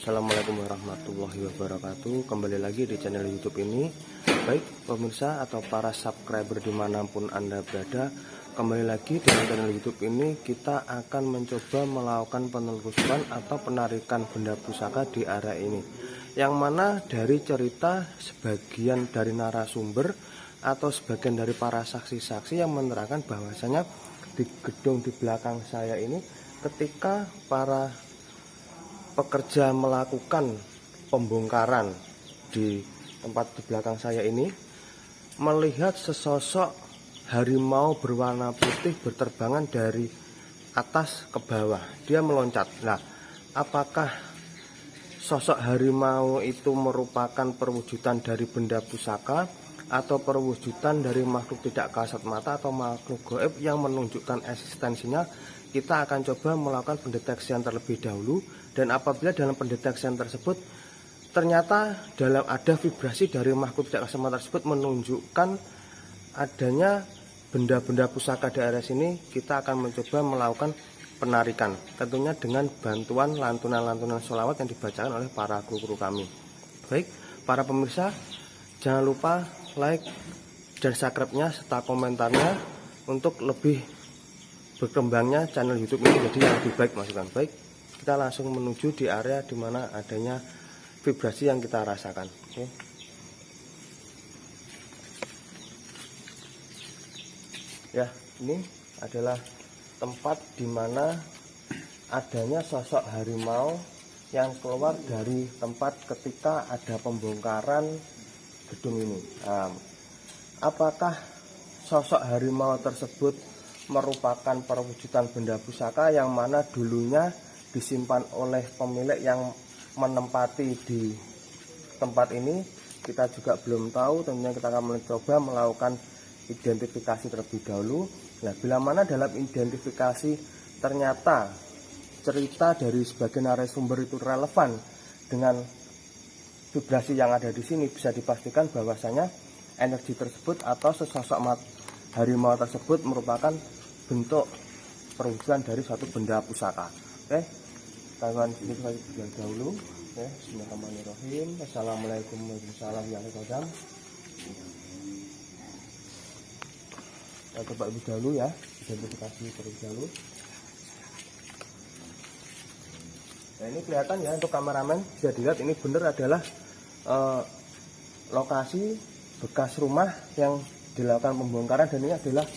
Assalamualaikum warahmatullahi wabarakatuh. Kembali lagi di channel YouTube ini. Baik pemirsa atau para subscriber dimanapun Anda berada, kembali lagi dengan channel YouTube ini. Kita akan mencoba melakukan penelusuran atau penarikan benda pusaka di area ini, yang mana dari cerita sebagian dari narasumber atau sebagian dari para saksi-saksi yang menerangkan bahwasanya di gedung di belakang saya ini, ketika para pekerja melakukan pembongkaran di tempat di belakang saya ini, melihat sesosok harimau berwarna putih berterbangan dari atas ke bawah. Dia meloncat. Nah, apakah sosok harimau itu merupakan perwujudan dari benda pusaka atau perwujudan dari makhluk tidak kasat mata atau makhluk gaib yang menunjukkan eksistensinya? Kita akan coba melakukan pendeteksian terlebih dahulu, dan apabila dalam pendeteksian tersebut ternyata ada vibrasi dari makhluk tidak kasat mata tersebut menunjukkan adanya benda-benda pusaka di area sini, kita akan mencoba melakukan penarikan, tentunya dengan bantuan lantunan-lantunan sholawat yang dibacakan oleh para guru-guru kami. Baik, para pemirsa, jangan lupa like dan subscribe-nya serta komentarnya untuk lebih berkembangnya channel YouTube ini jadi yang lebih baik, masukan. Baik, kita langsung menuju di area di mana adanya vibrasi yang kita rasakan. Oke. Ya, ini adalah tempat di mana adanya sosok harimau yang keluar dari tempat ketika ada pembongkaran gedung ini. Nah, apakah sosok harimau tersebut merupakan perwujudan benda pusaka yang mana dulunya disimpan oleh pemilik yang menempati di tempat ini? Kita juga belum tahu, tentunya kita akan mencoba melakukan identifikasi terlebih dahulu. Nah, bila mana dalam identifikasi ternyata cerita dari sebagian narasumber itu relevan dengan vibrasi yang ada di sini, bisa dipastikan bahwasanya energi tersebut atau sesosok harimau tersebut merupakan bentuk perwujudan dari suatu benda pusaka. Oke, kita akan identifikasi dahulu. Oke, bismillahirrahmanirrahim. Assalamualaikum warahmatullahi wabarakatuh. Kita coba lebih dahulu ya, identifikasi terlebih dahulu. Nah, ini kelihatan ya untuk kameramen, bisa dilihat ini benar adalah lokasi bekas rumah yang dilakukan pembongkaran, dan ini adalah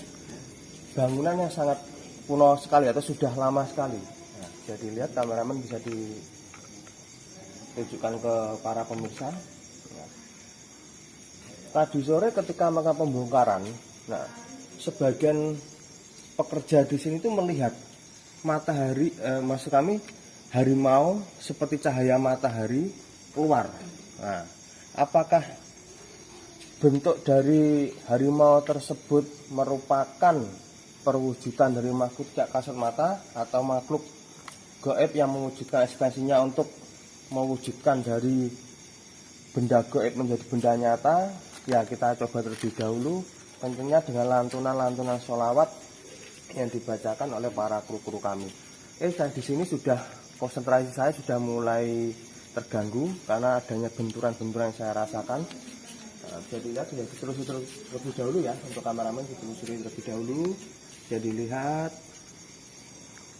bangunan yang sangat kuno sekali atau sudah lama sekali. Nah, bisa dilihat, kameramen bisa ditunjukkan ke para pemirsa. Nah, tadi sore ketika melakukan pembongkaran, nah, sebagian pekerja di sini itu melihat matahari, maksud kami harimau seperti cahaya matahari keluar. Nah, apakah bentuk dari harimau tersebut merupakan perwujudan dari makhluk tidak kasat mata atau makhluk gaib yang mewujudkan eksistensinya untuk mewujudkan dari benda gaib menjadi benda nyata? Ya, kita coba terlebih dahulu, tentunya dengan lantunan-lantunan sholawat yang dibacakan oleh para guru-guru kami. Saya di sini sudah, konsentrasi saya sudah mulai terganggu karena adanya benturan-benturan yang saya rasakan. Nah, bisa dilihat, sudah ditelusuri terlebih dahulu ya, untuk kameramen ditelusuri terlebih dahulu. Jadi lihat,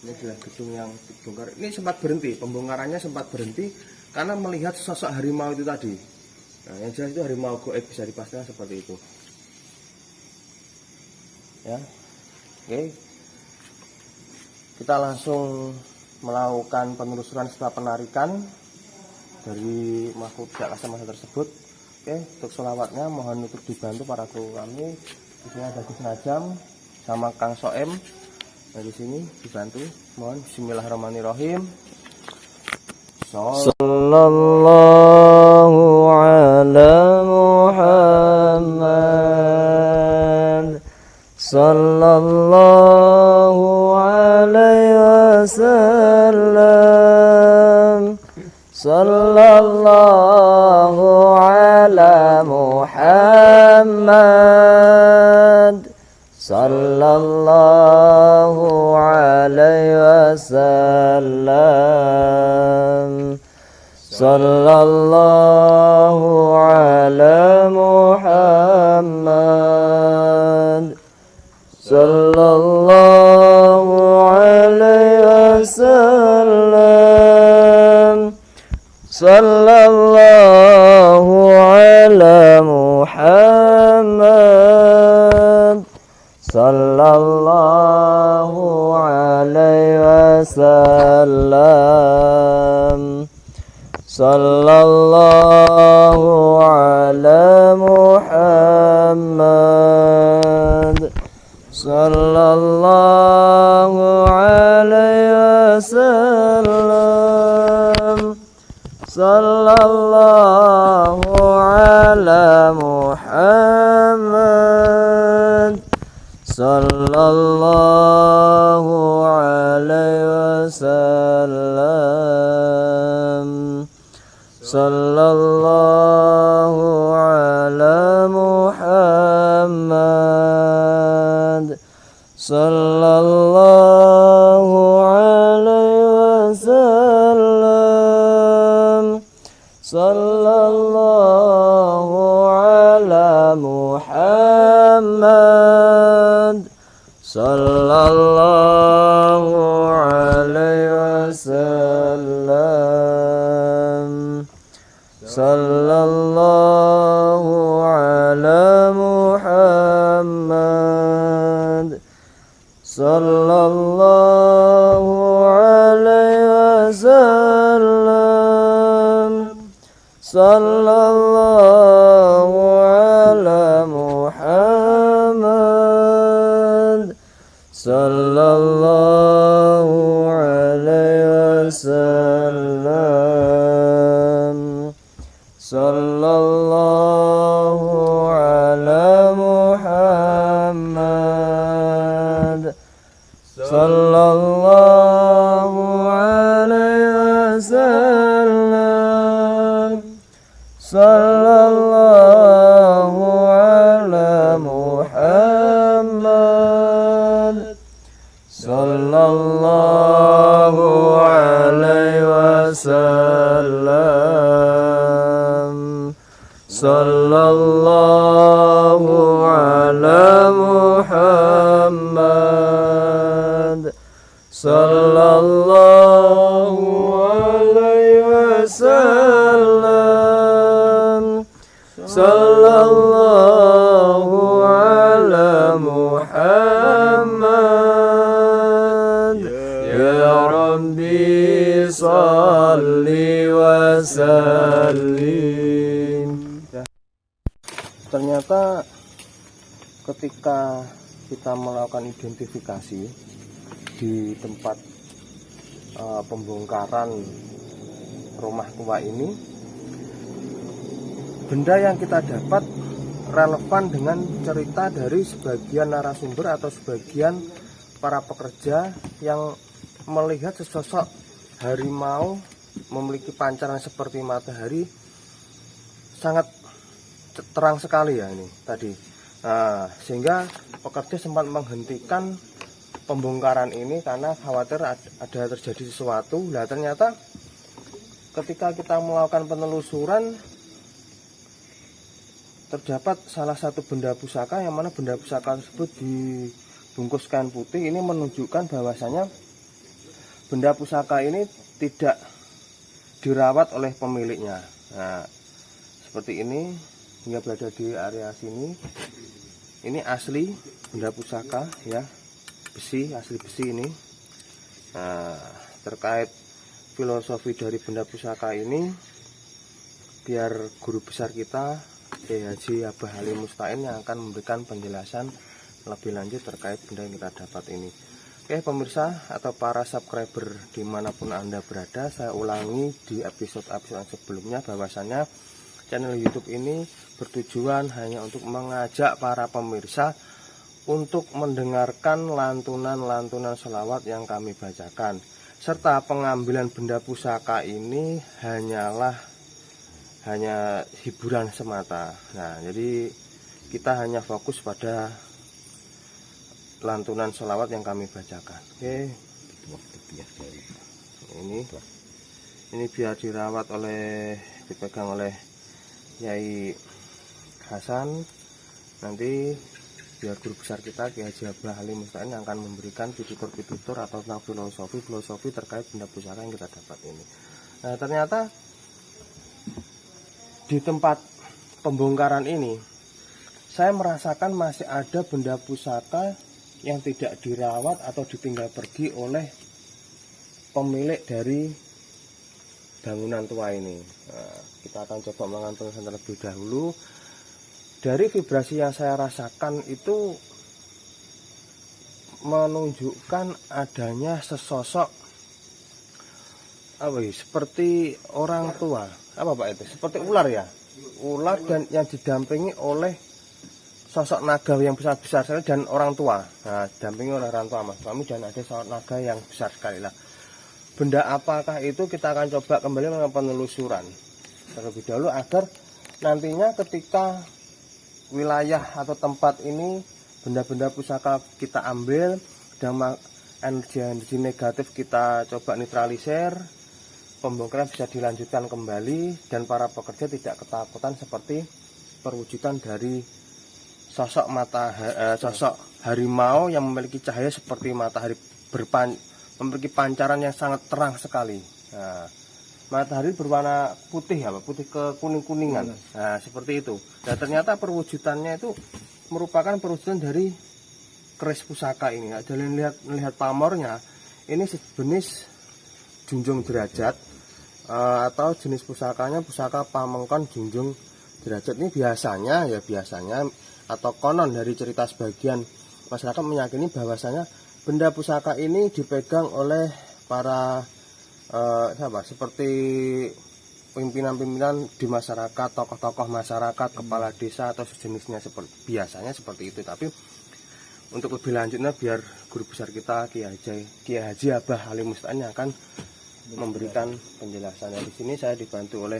ini adalah gedung yang dibongkar. Ini sempat berhenti, pembongkarannya sempat berhenti karena melihat sosok harimau itu tadi. Nah, yang jelas itu harimau gaib, bisa dipastikan seperti itu. Ya, oke. Kita langsung melakukan penelusuran setelah penarikan dari makhluk tidak kasat mata tersebut. Oke, untuk sholawatnya mohon untuk dibantu para guru kami. Di sini ada Gus Najam sama Kang Soem. Dari sini dibantu. Mohon bismillahirrahmanirrahim. Sallallahu ala Muhammad. Sallallahu alaihi wasallam. Sallallahu ala Muhammad. Sallallahu alaihi wasallam. sallallahu ala Muhammad, sallallahu alaihi wasallam, sallallahu ala Muhammad, sallallahu alaihi wasallam, sallallahu ala Muhammad, sallallahu alaihi wasallam, sallallahu ala Muhammad, sallallahu alaihi wasallam, sallallahu ala Muhammad, sallallahu alaihi wasallam, sallallahu ala Muhammad, sallallahu alaihi wasallam, sallallahu ala Muhammad, sallallahu alaihi wasallam, sallallahu ala Muhammad, sallallahu alaihi wasallam, sallallahu ala Muhammad, sallallahu alaihi wasallam, sallallahu ala Muhammad, sallallahu alaihi wasallam, sallallahu ala Muhammad, sallallahu alaihi wasallam, sallallahu ala Muhammad. Ya Rabbi salli wa sallim. Ternyata ketika kita melakukan identifikasi di tempat pembongkaran rumah tua ini, benda yang kita dapat relevan dengan cerita dari sebagian narasumber atau sebagian para pekerja yang melihat sesosok harimau memiliki pancaran seperti matahari, sangat terang sekali ya ini tadi. Nah, sehingga pekerja sempat menghentikan pembongkaran ini karena khawatir ada terjadi sesuatu. Nah, ternyata ketika kita melakukan penelusuran, terdapat salah satu benda pusaka, yang mana benda pusaka tersebut dibungkus kain putih. Ini menunjukkan bahwasanya benda pusaka ini tidak dirawat oleh pemiliknya. Nah, seperti ini hingga berada di area sini. Ini asli benda pusaka ya, besi, asli besi ini. Nah, terkait filosofi dari benda pusaka ini, biar guru besar kita Haji Abah Halim Mustain yang akan memberikan penjelasan lebih lanjut terkait benda yang kita dapat ini. Oke pemirsa atau para subscriber dimanapun Anda berada, saya ulangi di episode-episode sebelumnya bahwasanya channel YouTube ini bertujuan hanya untuk mengajak para pemirsa untuk mendengarkan lantunan-lantunan sholawat yang kami bacakan, serta pengambilan benda pusaka ini hanya hiburan semata. Nah, jadi kita hanya fokus pada lantunan sholawat yang kami bacakan. Oke, ini Ini biar dirawat dipegang oleh Yai Hasan. Nanti biar guru besar kita Kiai Haji Abah Halim Musta'in yang akan memberikan pitutur atau tentang filosofi terkait benda pusaka yang kita dapat ini. Nah, ternyata di tempat pembongkaran ini saya merasakan masih ada benda pusaka yang tidak dirawat atau ditinggal pergi oleh pemilik dari bangunan tua ini. Nah, kita akan coba mengantongi terlebih dahulu. Dari vibrasi yang saya rasakan itu menunjukkan adanya sesosok seperti orang tua. Apa Pak itu? Seperti ular ya? Ular dan yang didampingi oleh sosok naga yang besar-besar sekali dan orang tua. Nah, didampingi oleh orang tua Mas Suami dan ada sosok naga yang besar sekali lah. Benda apakah itu kita akan coba kembali melakukan penelusuran terlebih dahulu agar nantinya ketika wilayah atau tempat ini benda-benda pusaka kita ambil dan energi negatif kita coba netralisir, pembongkaran bisa dilanjutkan kembali dan para pekerja tidak ketakutan seperti perwujudan dari sosok sosok harimau yang memiliki cahaya seperti matahari memiliki pancaran yang sangat terang sekali. Nah, matahari berwarna putih ya, putih ke kuning-kuningan. Nah, seperti itu. Dan ternyata perwujudannya itu merupakan perwujudan dari keris pusaka ini. Nah, jadi melihat pamornya, ini sejenis junjung derajat atau jenis pusakanya pusaka pamengkon junjung derajat. Ini biasanya atau konon dari cerita sebagian masyarakat meyakini bahwasanya benda pusaka ini dipegang oleh para seperti pimpinan-pimpinan di masyarakat, tokoh-tokoh masyarakat, kepala desa atau sejenisnya, biasanya seperti itu. Tapi untuk lebih lanjutnya biar guru besar kita Kiai Haji Abah Halim Musta'in akan memberikan penjelasannya. Di sini saya dibantu oleh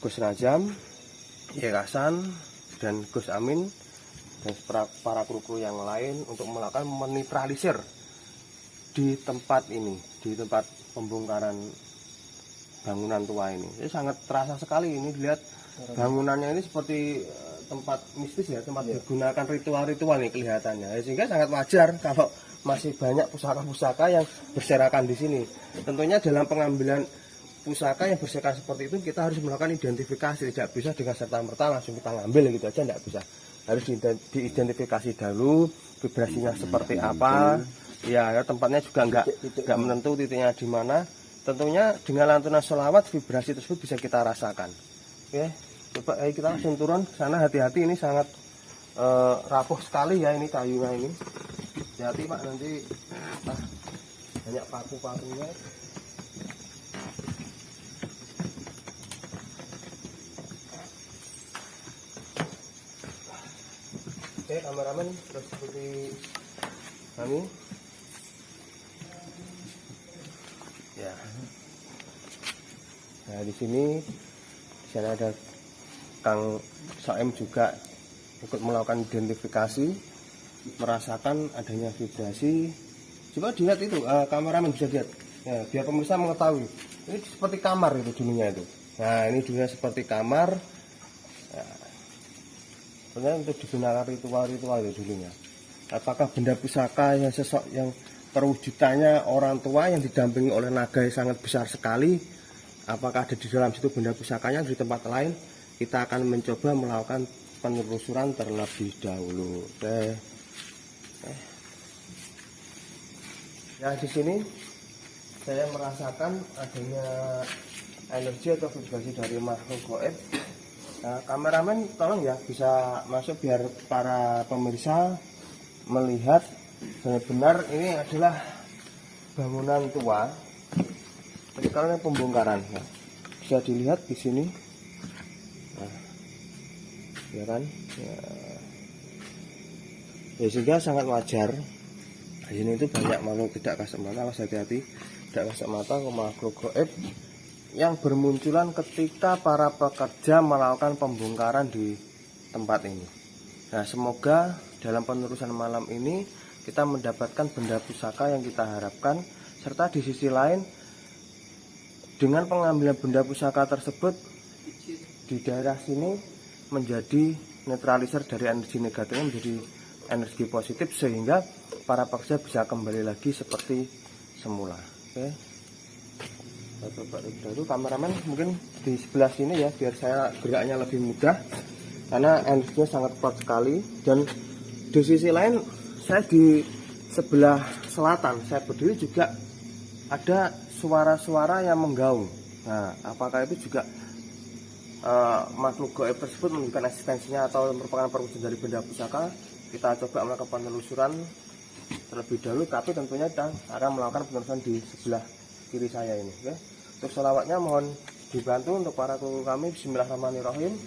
Gus Najam, Yai Hasan, dan Gus Amin dan para kru-kru yang lain untuk melakukan menetralisir di tempat ini, di tempat pembongkaran bangunan tua ini. Ini sangat terasa sekali. Ini dilihat bangunannya ini seperti tempat mistis ya, tempat digunakan ritual-ritual nih kelihatannya. Sehingga sangat wajar kalau masih banyak pusaka-pusaka yang berserakan di sini. Tentunya dalam pengambilan pusaka yang berserakan seperti itu kita harus melakukan identifikasi, tidak bisa dengan serta-merta langsung kita ngambil gitu aja, tidak bisa. Harus diidentifikasi dahulu vibrasinya seperti apa. Ya, tempatnya juga enggak menentu titiknya di mana. Tentunya dengan lantunan sholawat vibrasi tersebut bisa kita rasakan. Oke, coba kita langsung turun ke sana. Hati-hati, ini sangat rapuh sekali ya ini kayunya ini. Hati-hati Pak, nanti banyak paku-pakunya. Oke, kameramen terus seperti kami. Ya. Nah, di sana ada Kang Soem juga ikut melakukan identifikasi, merasakan adanya vibrasi. Coba dilihat itu, kameramen bisa lihat. Ya, biar pemirsa mengetahui. Ini seperti kamar itu dulunya itu. Nah, ini dulunya seperti kamar. Sebenarnya untuk digunakan ritual-ritual itu dulunya. Apakah benda pusaka yang yang perwujudannya orang tua yang didampingi oleh naga yang sangat besar sekali, apakah ada di dalam situ benda pusakanya di tempat lain? Kita akan mencoba melakukan penelusuran terlebih dahulu. Ya, di sini saya merasakan adanya energi atau vibrasi dari makhluk gaib. Nah, kameramen tolong ya bisa masuk biar para pemirsa melihat benar-benar ini adalah bangunan tua. Jadi kalau ini pembongkaran, nah, bisa dilihat di sini, nah, ya kan, ya sehingga sangat wajar. Di sini itu banyak makhluk tidak kasat mata, hati-hati, tidak kasat mata ke makhluk gaib yang bermunculan ketika para pekerja melakukan pembongkaran di tempat ini. Nah, semoga dalam penelusuran malam ini kita mendapatkan benda pusaka yang kita harapkan, serta di sisi lain Dengan pengambilan benda pusaka tersebut di daerah sini menjadi netralisir dari energi negatifnya menjadi energi positif, sehingga para pekerja bisa kembali lagi seperti semula. Oke, kita coba dulu. Kameramen mungkin di sebelah sini ya, biar saya geraknya lebih mudah karena energinya sangat kuat sekali. Dan di sisi lain, saya di sebelah selatan saya berdiri juga ada suara-suara yang menggaung. Nah, apakah itu juga makhluk gaib tersebut menunjukkan eksistensinya atau merupakan perwujudan dari benda pusaka? Kita coba melakukan penelusuran terlebih dahulu, tapi tentunya kita akan melakukan penelusuran di sebelah kiri saya ini. Oke. Untuk sholawatnya mohon dibantu untuk para guru kami. Bismillahirrahmanirrahim.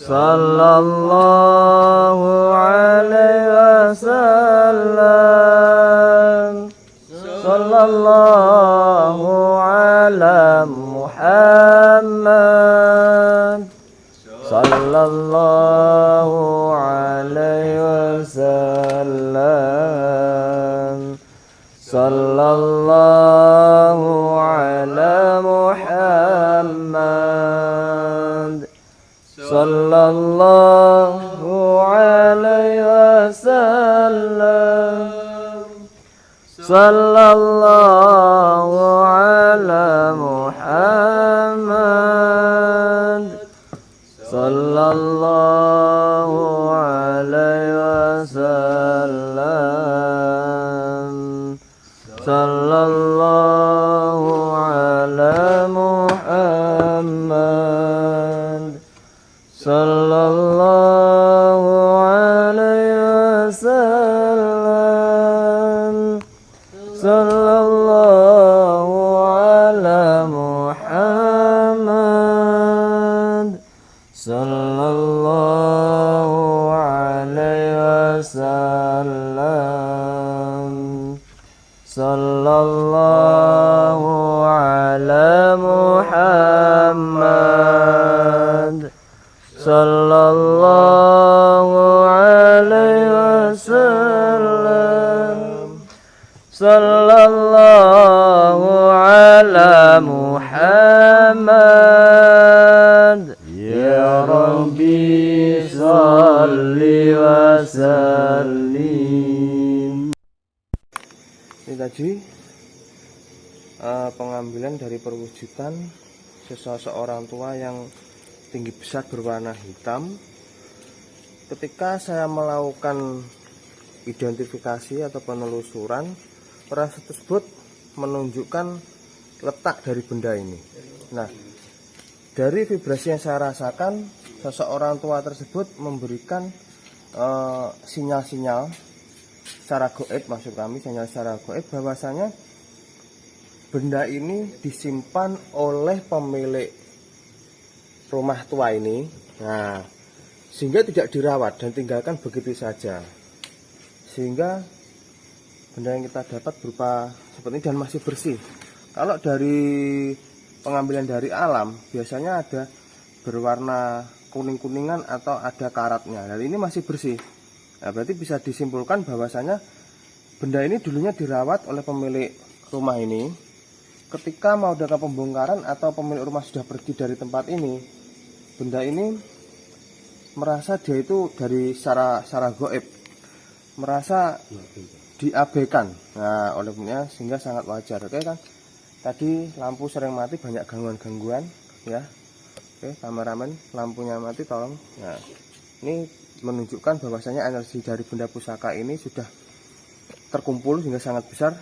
Sallallahu alaihi wasallam. Sallallahu ala Muhammad. Sallallahu alaihi wasallam. Sallallahu ala Muhammad. Sallallahu alaihi wasallam. Sallallahu ala Muhammad. Sallallahu alaihi wasallam. Sallallahu ala Muhammad. Sallallahu alaihi wasallam. Sallallahu ala Muhammad. Sallallahu alaihi wasallam. Sallallahu ala Muhammad. Sallallahu alaihi wasallam. Sallallahu ala Muhammad. Ya Rabbi salli wa sallim. Ini tadi pengambilan dari perwujudan seseorang tua yang tinggi besar berwarna hitam. Ketika saya melakukan identifikasi atau penelusuran, orang tersebut menunjukkan letak dari benda ini. Nah, dari vibrasi yang saya rasakan, seseorang tua tersebut memberikan sinyal-sinyal secara goib, maksud kami sinyal secara goib, bahwasanya benda ini disimpan oleh pemilik rumah tua ini. Nah, sehingga tidak dirawat dan tinggalkan begitu saja, sehingga benda yang kita dapat berupa seperti ini dan masih bersih. Kalau dari pengambilan dari alam biasanya ada berwarna kuning-kuningan atau ada karatnya. Dan ini masih bersih. Nah, berarti bisa disimpulkan bahwasanya benda ini dulunya dirawat oleh pemilik rumah ini. Ketika mau dilakukan pembongkaran atau pemilik rumah sudah pergi dari tempat ini, benda ini merasa dia itu dari secara goib merasa diabaikan. Nah, oleh punya sehingga sangat wajar. Oke kan? Tadi lampu sering mati, banyak gangguan-gangguan ya. Oke, kameramen, lampunya mati tolong. Nah, ini menunjukkan bahwasanya energi dari benda pusaka ini sudah terkumpul sehingga sangat besar.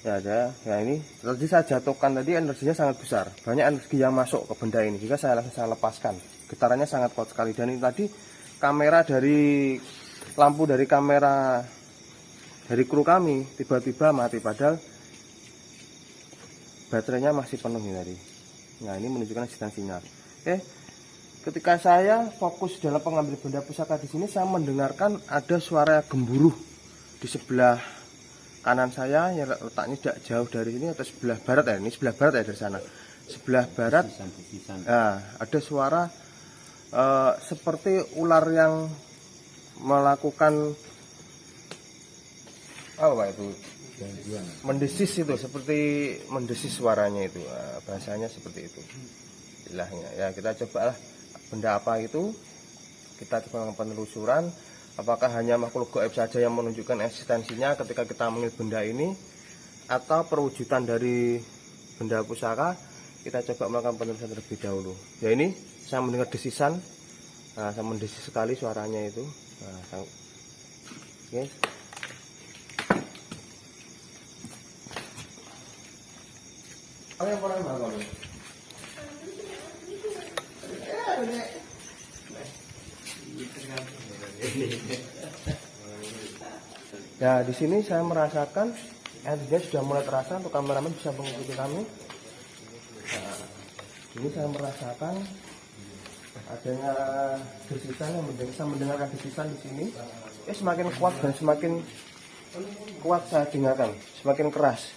Ya, ini tadi saya jatuhkan tadi energinya sangat besar. Banyak energi yang masuk ke benda ini, jika saya langsung lepaskan. Getarannya sangat kuat sekali. Dan ini tadi kamera dari lampu dari kamera dari kru kami tiba-tiba mati, padahal baterainya masih penuh ini tadi. Nah, ini menunjukkan eksistensinya. Oke. Ketika saya fokus dalam pengambil benda pusaka di sini, saya mendengarkan ada suara gemuruh di sebelah kanan saya yang letaknya tidak jauh dari sini, atau sebelah barat ya. Ini sebelah barat ya dari sana. Sebelah barat. Nah, ada suara seperti ular yang melakukan apa itu, mendesis itu, seperti mendesis suaranya itu. Nah, bahasanya seperti itu istilahnya. Ya kita cobalah benda apa itu, kita coba melakukan penelusuran apakah hanya makhluk gaib saja yang menunjukkan eksistensinya ketika kita melihat benda ini, atau perwujudan dari benda pusaka. Kita coba melakukan penelusuran terlebih dahulu. Ya ini saya mendengar desisan. Nah, saya mendesis sekali suaranya itu. Nah, yes. Apa yang pernah makan? Ya, di sini saya merasakan energinya sudah mulai terasa. Untuk kameramen bisa mengikuti kami. Nah, ini saya merasakan adanya desisan yang saya mendengarkan desisan di sini. Semakin kuat dan semakin kuat saya dengarkan, semakin keras.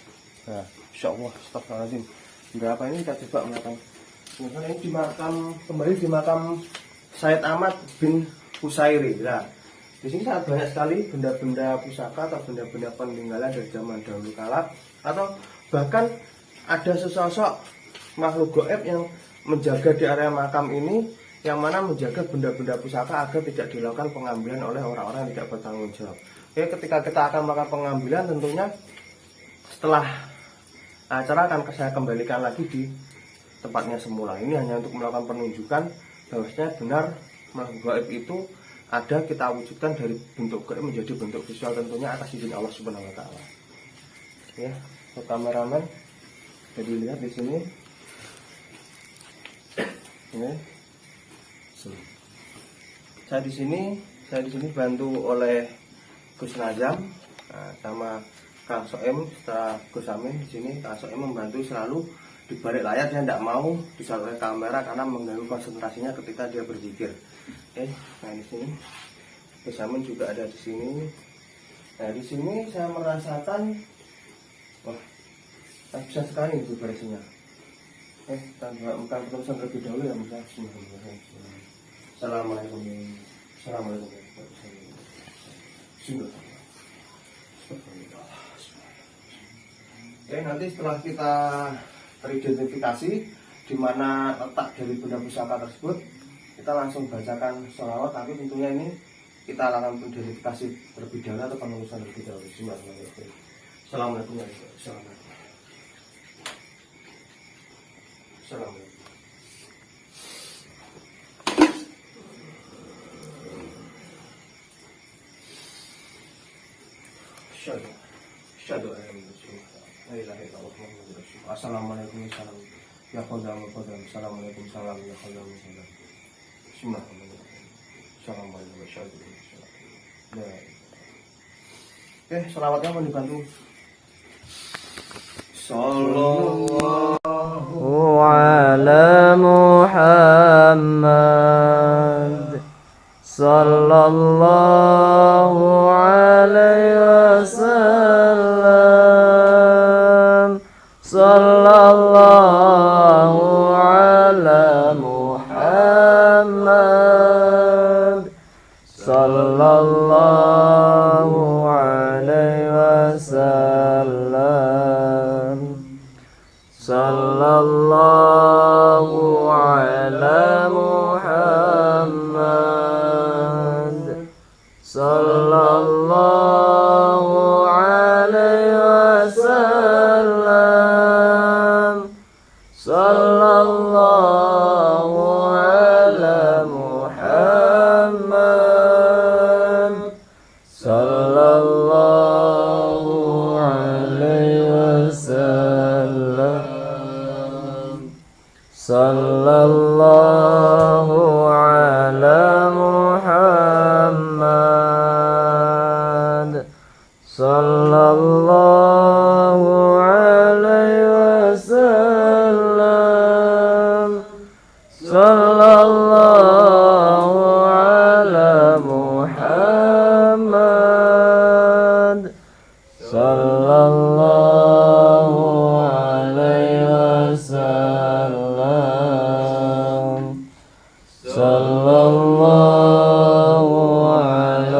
Nah, insya Allah, astagfirullahaladzim. Berapa ini kita coba melakukan. Ini di makam, kembali di makam Said Ahmad bin Husairi. Nah, di sini sangat banyak sekali benda-benda pusaka atau benda-benda peninggalan dari zaman dahulu kala, atau bahkan ada sesosok makhluk gaib yang menjaga di area makam ini, yang mana menjaga benda-benda pusaka agar tidak dilakukan pengambilan oleh orang-orang yang tidak bertanggung jawab. Oke, ketika kita akan melakukan pengambilan, tentunya setelah acara akan saya kembalikan lagi di tempatnya semula. Ini hanya untuk melakukan penunjukan bahwasanya benar makhluk gaib itu ada, kita wujudkan dari bentuk gaib menjadi bentuk visual, tentunya atas izin Allah Subhanahu wa taala. Ya, untuk kameramen jadi lihat di sini. Ini. Saya di sini bantu oleh Gus Najam, sama Kang Soem. Setelah Gus Amin di sini, Kang Soem membantu selalu di balik layar. Saya tidak mau disalurkan kamera karena mengganggu konsentrasinya ketika dia berzikir. Oke, nah di sini Gus Amin juga ada di sini. Nah di sini saya merasakan, wah, bisa sekali vibrasinya. Tanpa bukan penerusan terlebih dahulu ya, misalnya Assalamualaikum. Assalamualaikum. Oke, nanti setelah kita teridentifikasi di mana letak dari benda pusaka tersebut, kita langsung bacakan sholawat. Tapi tentunya ini kita lakukan identifikasi terlebih dahulu atau penelusuran terlebih dahulu. Assalamualaikum. Assalamualaikum. Assalamualaikum. Syahadu an la ilaha illallah Muhammadur Rasulullah. Assalamualaikum salam. Ya qadam qadam. Assalamualaikum salam ya qadam salam. Bismillahirrahmanirrahim. Assalamualaikum warahmatullahi wabarakatuh. Oke, selawatnya mau dibantu. Sallallahu ala Muhammad. Sallallahu alaihi wasallam. Sallallahu ala Muhammad. Sallallahu alaihi wasallam. Sallallahu ala Muhammad. Sallallahu alaihi wasallam. Sallallahu ala Muhammad. Sallallahu alaihi wasallam. Sallallahu ala Muhammad. Sallallahu alaihi wasallam. Sallallahu ala Muhammad. Sallallahu alaihi wasallam. Sallallahu ala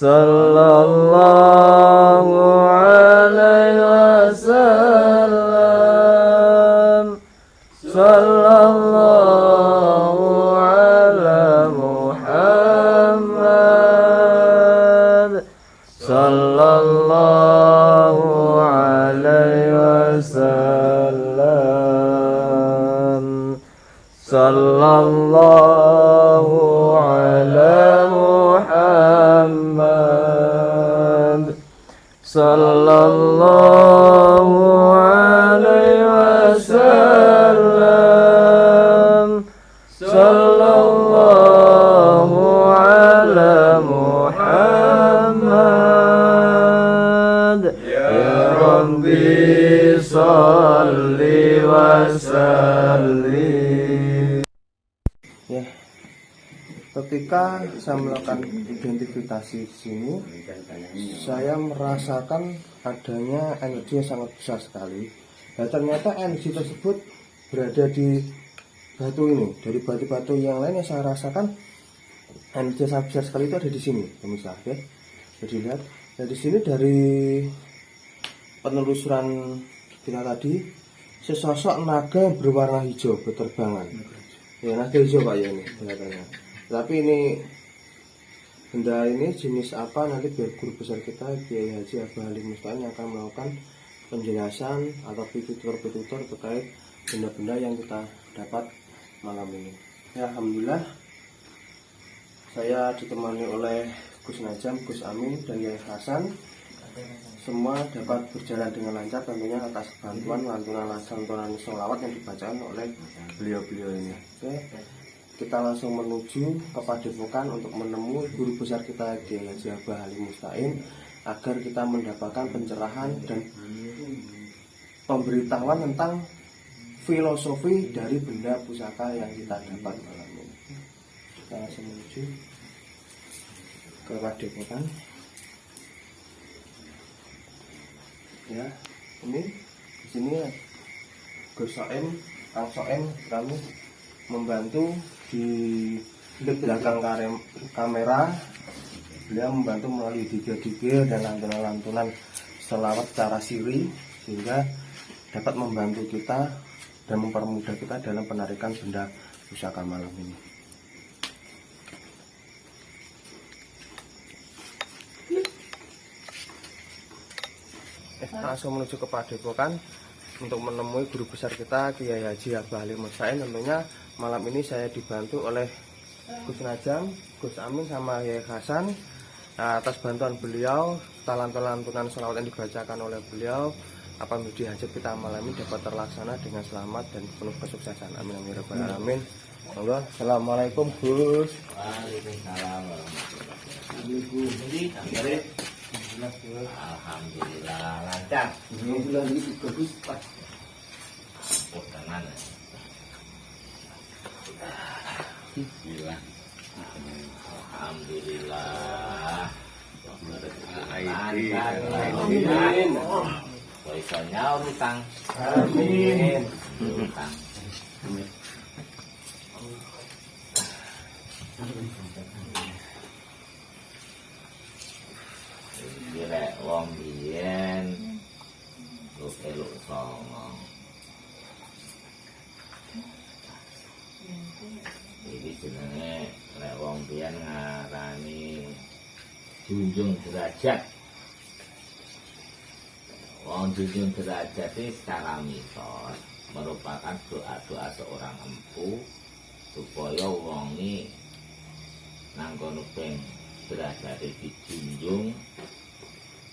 sallallahu alaihi wasallam. Sallallahu ala Muhammad. Sallallahu alaihi wasallam. Sallallahu ala Muhammad. Sallallahu alaihi wasallam. Sallallahu ala Muhammad. Ya Rabbi salli wa sallim. Ya, ketika saya melakukan identifikasi di sini, saya merasakan adanya energi yang sangat besar sekali. Dan ternyata energi tersebut berada di batu ini. Dari batu-batu yang lain yang saya rasakan energi yang sangat besar sekali itu ada di sini, pemirsa. Oke, jadi lihat dari sini, dari penelusuran kita tadi, sesosok naga yang berwarna hijau berterbangan. Ya, naga hijau Pak ya ini kelihatannya. Tapi ini benda ini jenis apa, nanti biar guru besar kita Kiai Haji Abah Halim Musta'in yang akan melakukan penjelasan atau pitutur-pitutur terkait benda-benda yang kita dapat malam ini. Ya, alhamdulillah saya ditemani oleh Gus Najam, Gus Amin, dan Yai Hasan. Semua dapat berjalan dengan lancar tentunya atas bantuan lantunan sholawat yang dibacakan oleh beliau-beliau ini. Oke, kita langsung menuju ke Padepokan untuk menemui guru besar kita Kiai Haji Abah Halim Musta'in agar kita mendapatkan pencerahan dan pemberitahuan tentang filosofi dari benda pusaka yang kita dapat malam ini. Kita langsung menuju ke Padepokan. Ya, ini di sini Gus Soem, Kang Soem kami membantu di belakang kamera. Beliau membantu melalui digil-digil dan lantunan-lantunan selawat secara siri sehingga dapat membantu kita dan mempermudah kita dalam penarikan benda pusaka malam ini. Langsung menuju ke Padepokan untuk menemui guru besar kita Kiai Haji Abah Halim Musta'in. Tentunya malam ini saya dibantu oleh Gus Najam, Gus Amin, sama Yai Hasan. Nah, atas bantuan beliau, lantunan sholawat yang dibacakan oleh beliau, apa menjadi hajat kita malam ini dapat terlaksana dengan selamat dan penuh kesuksesan. Amin amin ya rabbal alamin. Allah, assalamualaikum Gus. Waalaikumsalam warahmatullahi Alhamdulillah lancar. Alhamdulillah ini bagus Pak. Tangan. Alhamdulillah. Amin. Poisonnya utang. Amin. Utang. Direk wong biyen elok songong. Iki jenenge lek wong biyen ngarani junjung derajat. Wong junjung derajat ini secara mitos merupakan doa-doa seorang empu supaya wong ini nang kono ping derajat dijunjung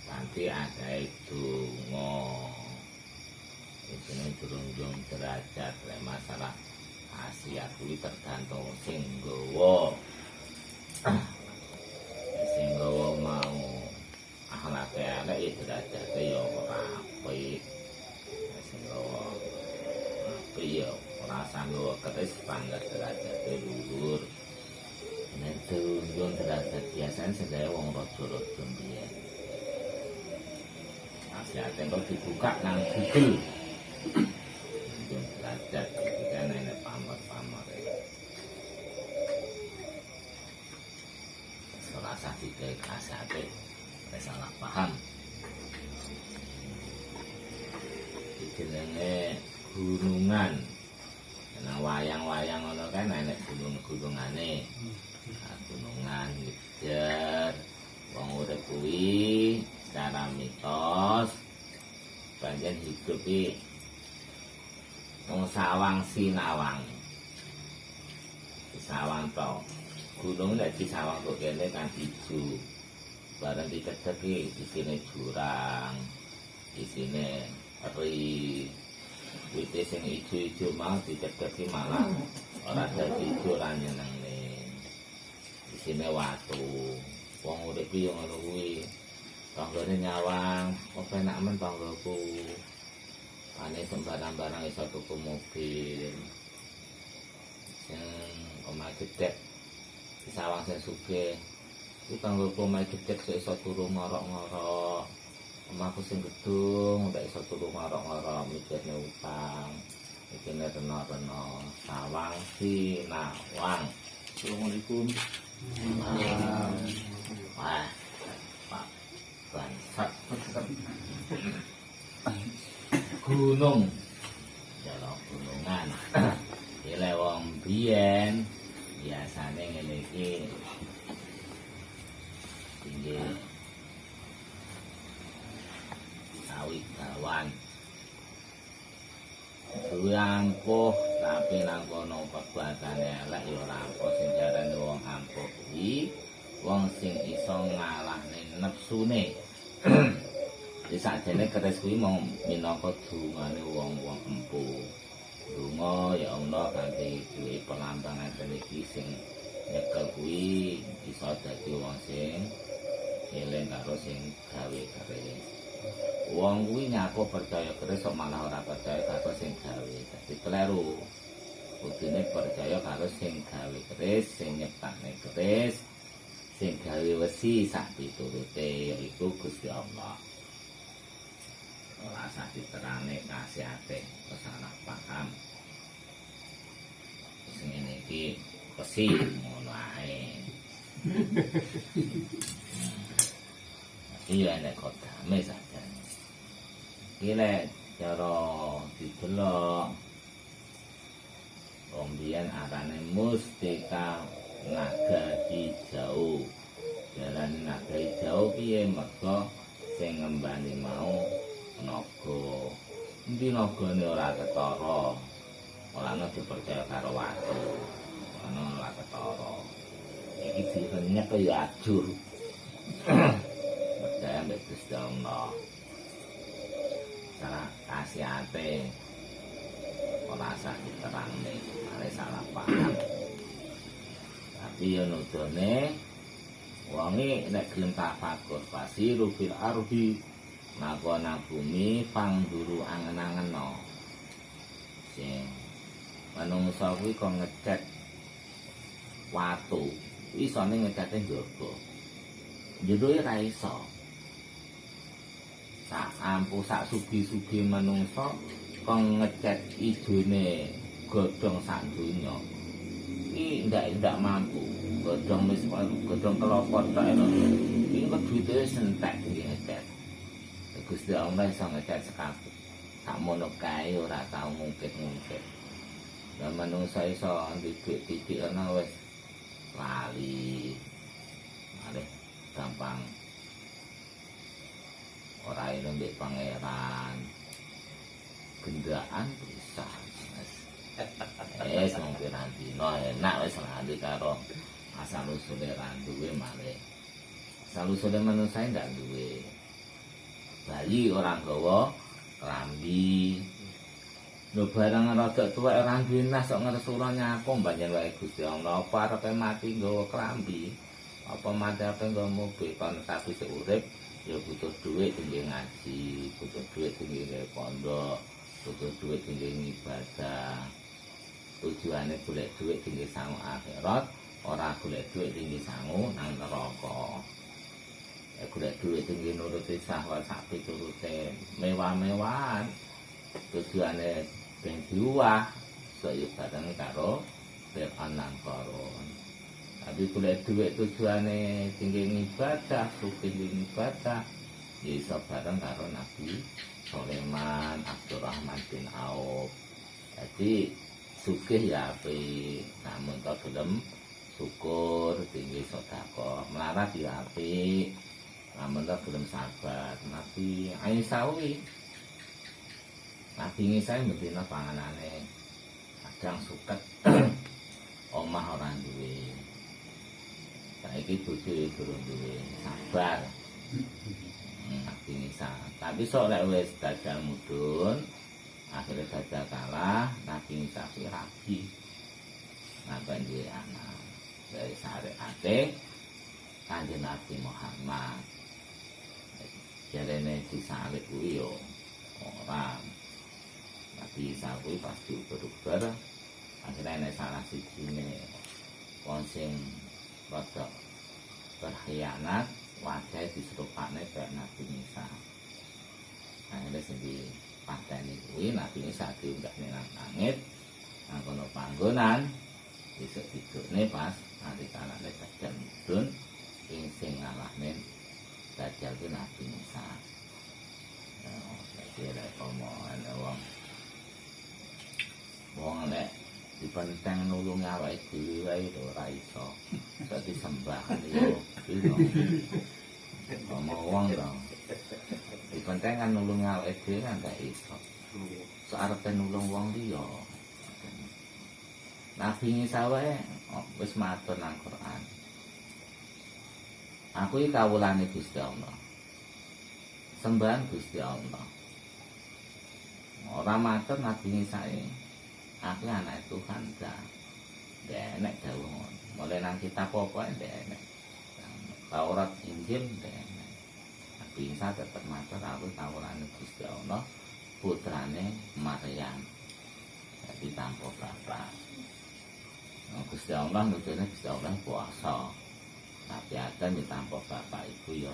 nanti ada donga. Ini junjung derajat lek masalah khasiat kuwi tergantung sing nggawa. Sing nggawa mau akhlake elek ya derajate ya ora apik. Sing nggawa apik ya ora sanggo ketis pangkat derajate luhur. Nek junjung derajat biasane sedaya wong raja-raja mbiyen. Khasiate kok dibuka nang Google. Junjung derajat kan enek pamor-pamor. rasa digawe kasate salah paham. Jenenge gunungan. Nah wayang-wayang ngono kan enek gunung-gunungane. Gunungan Jejer. Wong urip kuwi secara mitos pancen hidup iki wong sawang sinawang. Sawang to. Gunung nek disawang kok kene kan ijo. Bareng dicedhek iki isine jurang. Isine ri wite sing ijo-ijo mau dicedhek malah ora dadi ijo lan nyenengne. Isine watu. Wong urip yo ngono kuwi. Tanggane nyawang, apa enak men tanggaku. Ane sembarang-barang iso tuku mobil. Sing omah gedhek disawang sing sugih. Iki tanggaku omah gedhek iso turu ngorok-ngorok. Omahku sing gedung ndak iso turu ngorok-ngorok mikirne utang. Mikirne rena-rena sawang sinawang. Assalamualaikum. Wah, Pak bangsat. Gunung, jalan gunungan. Ile wong biyen biasane ngene iki tinggi kawan. Duwe ampuh tapi nang kono perbuatane elek ya ora ampuh sing jarane wong ampuh kuwi wong sing iso ngalahne nepsune. Di sakjane keris kuwi mau minangka dungane wong-wong empuh. Donga ya Allah kanthi duwe pelambangan iki sing nyekel kuwi iso dadi wong sing eling karo sing gawe keris. Wong kuwi nyaku percaya keris kok malah ora percaya karo sing gawe. Dadi kleru. Kudune percaya karo sing gawe keris, sing nyiptakne keris, sing gawe wesi sak piturute yaiku Gusti Allah. Ora sak diterane kasihate salah paham. Sing ngene iki wesi ngono ae. Iya nek kodame saja. Iki cara didelok ombian arane mustika naga hijau. Jalan naga hijau piye mergo sing ngembani mau naga. Endi nagane ora ketara. Ora ana dipercaya karo watu. Ana ora ketara. Iki direnyek kaya ajur. Percaya mbek Gusti Allah. Cara kasihate ora usah diterangne, mare salah paham. Tapi yo nudone wonge nek gelem tafakur pasiru fil ardi nang bumi pangduru angen-angeno. Sing manungsa kuwi kok ngecat watu, isone ngecate njaba. Jero ora iso. Sak ampuh sak sugi-sugi manungsa kong ngecat idune godhong sak donya. Iki ndak mampu. Godhong wis godhong kelopot tok eno. Iki kok duwite sentek iki ngecat. Gusti Allah iso ngecat sekabeh. Sak mono kae ora tau ngungkit-ngungkit. Lah manungsa iso titik-titik ana wis lali. Mare gampang ora ilo mbek pangeran gendaan bisa wong pirantino enak wis lali karo asal usule ra duwe male asal usule manungsa ndak duwe bayi ora gawa klambi lho barang rada tuwek ora duwe nas kok ngresula nyaku banjur wae Gusti Allah apa arepe mati nggawa klambi apa mati ape nggawa mobil kon tapi sik urip ya butuh duit tinggi ngaji, butuh duit tinggi pondok, butuh duit tinggi ibadah. Tujuannya golek duit tinggi sangu akhirat, ora golek duit tinggi sangu nang neraka. Ya golek duit tinggi nuruti syahwat sak piturute mewah-mewahan. Tujuannya ben diwah, saya bareng karo Fir'aun lan Qarun. Tapi golek dhuwit tujuane tinggi ibadah, sugih ibadah, ya iso bareng karo Nabi Sulaiman Abdurrahman bin Auf. Jadi sugih ya apik, namun kok gelem syukur tinggi sedekah, melarat ya apik, namun kok gelem sabar. Nabi Aisyah kuwi Nabi Isa mendina panganane kadang suket omah ora duwe. Saiki bojoe durung duwe, sabar. Nabi Isa. Tapi sok lek wis dajal mudhun, akhirnya dajal kalah, Nabi Isa kuwi rabi. Napa duwe anak. Dari syariate Kanjeng Nabi Muhammad. Jarene disalib kuwi yo ora. Nabi Isa kuwi pasti uber-uber. Akhirnya ana salah sijine wong sing rada berkhianat, wajah diserupakne kayak Nabi Isa. Akhirnya sing dipateni kuwi Nabi Isa diunggahne nang langit, nang kono panggonan, besok tidurne pas hari kalane dajal mudhun, sing ngalahne dajal ku Nabi Isa. Jadi lek omongan wong lek dipenteng nulung awake dhewe wae lho ora iso. Dadi sembahan yo piro. Ngomong wong lho. Dipenteng kan nulung awake dhewe kan gak iso. Sarepe nulung wong liya. Nabi Isa wae wis matur nang Quran. Aku iki kawulane Gusti Allah. Sembahan Gusti Allah. Ora matur Nabi Isa iki. Aku anak Tuhan dah. Denek dawuh. Mulai nang kitab apa denek. Taurat Injil denek. Nabi Isa tetep matur aku kawulane Gusti Allah, putrane Maryam. Jadi tanpa bapak. Gusti Allah nutune Gusti Allah puasa. Nabi Adam tanpa bapak ibu ya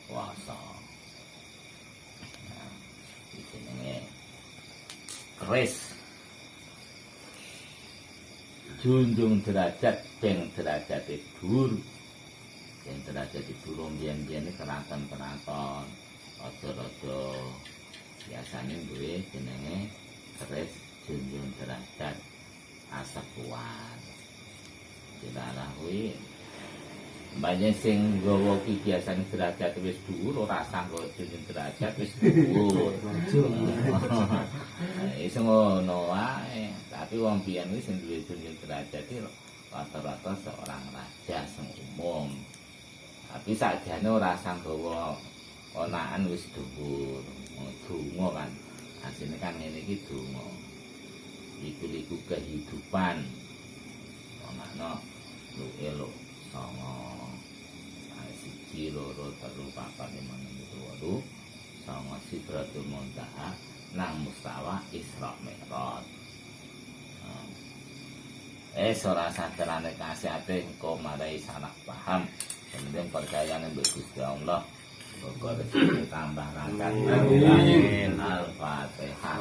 puasa. Nah, iki jenenge keris. Junjung derajat ben derajate dhuwur. Ben derajate dhuwur biyen-biyen keraton-keraton raja-raja biasane duwe jenenge keris junjung derajat asapuan. Dilarang kuwi banyak sing nggawa ki biasane derajat wis dhuwur ora sanggo junjung derajat wis dhuwur. Iso ngono wae, tapi wong biyen wis sing duwe junjung derajat iki rata-rata seorang raja sing umum. Tapi sakjane ora sanggawa onaan wis dhuwur. Donga kan. Asline kan ngene iki donga. Iku kehidupan. Onakno lu elok songo. Siji loro telu papat lima enam tujuh wolu songo Sidratul Muntaha nang mustawa Isra Mi'raj. Ora saterane kasihate engko marai salah paham. Penting percayane mbek Gusti Allah. Muga rezeki tambah lancar. Amin. Al-Fatihah.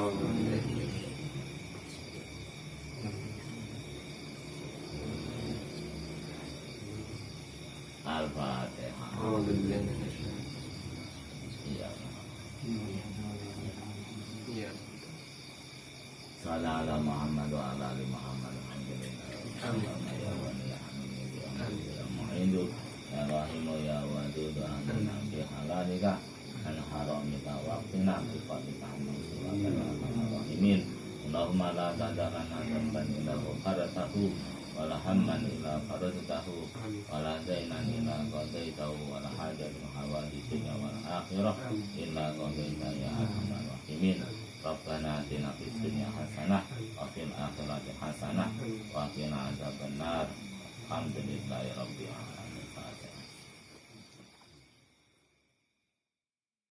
Al-Fatihah. Iya. Iya. Sallallahu alaihi Muhammad wa ala ali Muhammad. Amin. Ya Rahimu ya Wadud Amin Nabi halalika an haramika waqtina bifatika Amin. Allahumma la tadarana zamban ila qaratahu wala hamman ila qaratahu wala dainan ila qadaitahu wala hajatin hawadithina wal akhirah illa qadaita ya arhamar rahimin. Rabbana atina fid dunya hasanah wa fil akhirati hasanah wa qina adzabannar. Alhamdulillahi rabbil alamin.